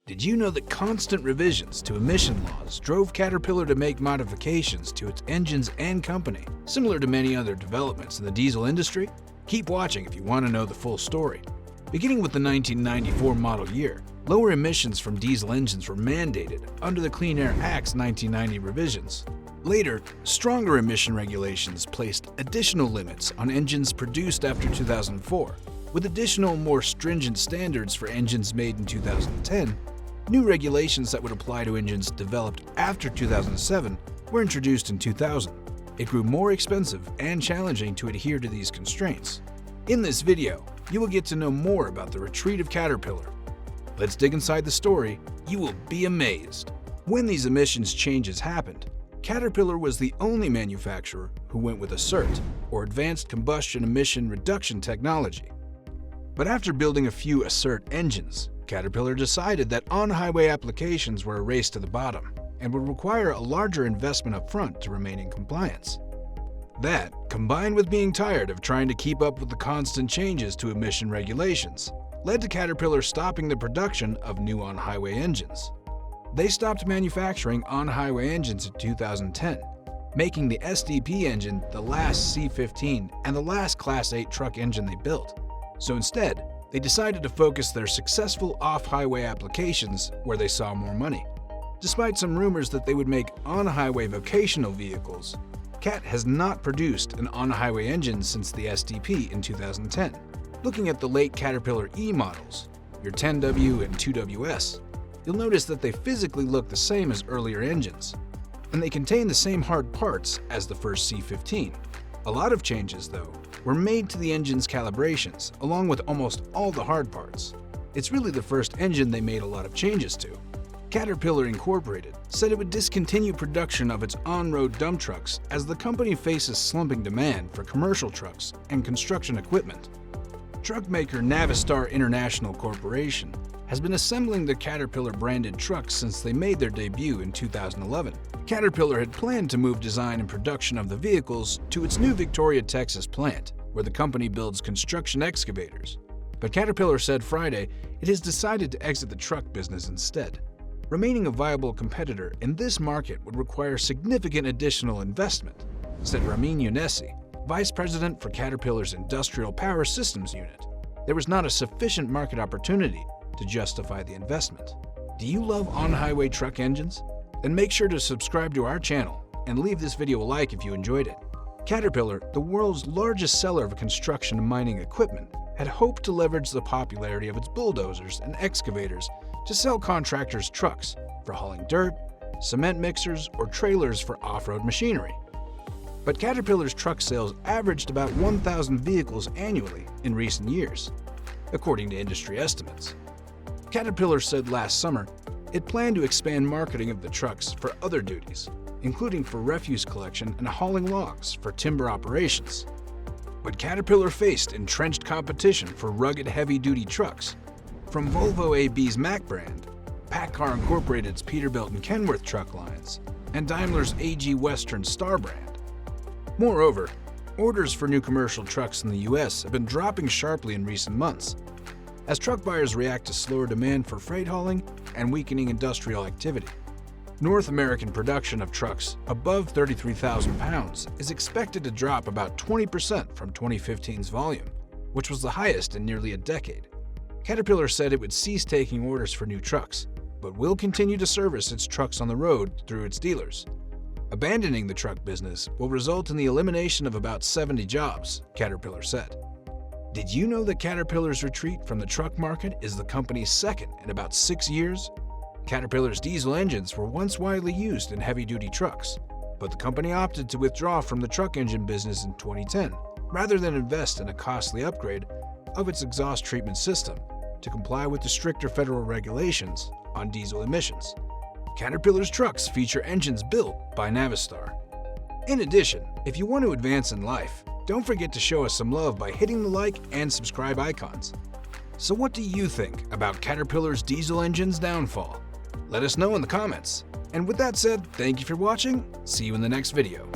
Did you know that constant revisions to emission laws drove Caterpillar to make modifications to its engines and company, similar to many other developments in the diesel industry? Keep watching if you want to know the full story. Beginning with the 1994 model year, lower emissions from diesel engines were mandated under the Clean Air Act's 1990 revisions. Later, stronger emission regulations placed additional limits on engines produced after 2004. With additional, more stringent standards for engines made in 2010, new regulations that would apply to engines developed after 2007 were introduced in 2000. It grew more expensive and challenging to adhere to these constraints. In this video, you will get to know more about the retreat of Caterpillar. Let's dig inside the story. You will be amazed. When these emissions changes happened, Caterpillar was the only manufacturer who went with ACERT, or Advanced Combustion Emission Reduction technology. But after building a few ACERT engines, Caterpillar decided that on-highway applications were a race to the bottom and would require a larger investment up front to remain in compliance. That, combined with being tired of trying to keep up with the constant changes to emission regulations, led to Caterpillar stopping the production of new on-highway engines. They stopped manufacturing on-highway engines in 2010, making the SDP engine the last C15 and the last Class 8 truck engine they built. So instead, they decided to focus their successful off-highway applications where they saw more money. Despite some rumors that they would make on-highway vocational vehicles, CAT has not produced an on-highway engine since the SDP in 2010. Looking at the late Caterpillar E models, your 10W and 2WS, you'll notice that they physically look the same as earlier engines, and they contain the same hard parts as the first C15. A lot of changes, though, were made to the engine's calibrations, along with almost all the hard parts. It's really the first engine they made a lot of changes to. Caterpillar Incorporated said it would discontinue production of its on-road dump trucks as the company faces slumping demand for commercial trucks and construction equipment. Truck maker Navistar International Corporation has been assembling the Caterpillar-branded trucks since they made their debut in 2011. Caterpillar had planned to move design and production of the vehicles to its new Victoria, Texas plant, where the company builds construction excavators. But Caterpillar said Friday it has decided to exit the truck business instead. Remaining a viable competitor in this market would require significant additional investment, said Ramin Younessi, Vice President for Caterpillar's Industrial Power Systems Unit. There was not a sufficient market opportunity to justify the investment. Do you love on-highway truck engines? Then make sure to subscribe to our channel and leave this video a like if you enjoyed it. Caterpillar, the world's largest seller of construction and mining equipment, had hoped to leverage the popularity of its bulldozers and excavators to sell contractors trucks for hauling dirt, cement mixers, or trailers for off-road machinery. But Caterpillar's truck sales averaged about 1,000 vehicles annually in recent years, according to industry estimates. Caterpillar said last summer it planned to expand marketing of the trucks for other duties, including for refuse collection and hauling logs for timber operations. But Caterpillar faced entrenched competition for rugged heavy-duty trucks from Volvo AB's Mack brand, PACCAR Incorporated's Peterbilt and Kenworth truck lines, and Daimler's AG Western Star brand. Moreover, orders for new commercial trucks in the US have been dropping sharply in recent months, as truck buyers react to slower demand for freight hauling and weakening industrial activity. North American production of trucks above 33,000 pounds is expected to drop about 20% from 2015's volume, which was the highest in nearly a decade. Caterpillar said it would cease taking orders for new trucks, but will continue to service its trucks on the road through its dealers. Abandoning the truck business will result in the elimination of about 70 jobs, Caterpillar said. Did you know that Caterpillar's retreat from the truck market is the company's second in about 6 years? Caterpillar's diesel engines were once widely used in heavy-duty trucks, but the company opted to withdraw from the truck engine business in 2010, rather than invest in a costly upgrade of its exhaust treatment system to comply with the stricter federal regulations on diesel emissions. Caterpillar's trucks feature engines built by Navistar. In addition, if you want to advance in life, don't forget to show us some love by hitting the like and subscribe icons. So what do you think about Caterpillar's diesel engine's downfall? Let us know in the comments. And with that said, thank you for watching. See you in the next video.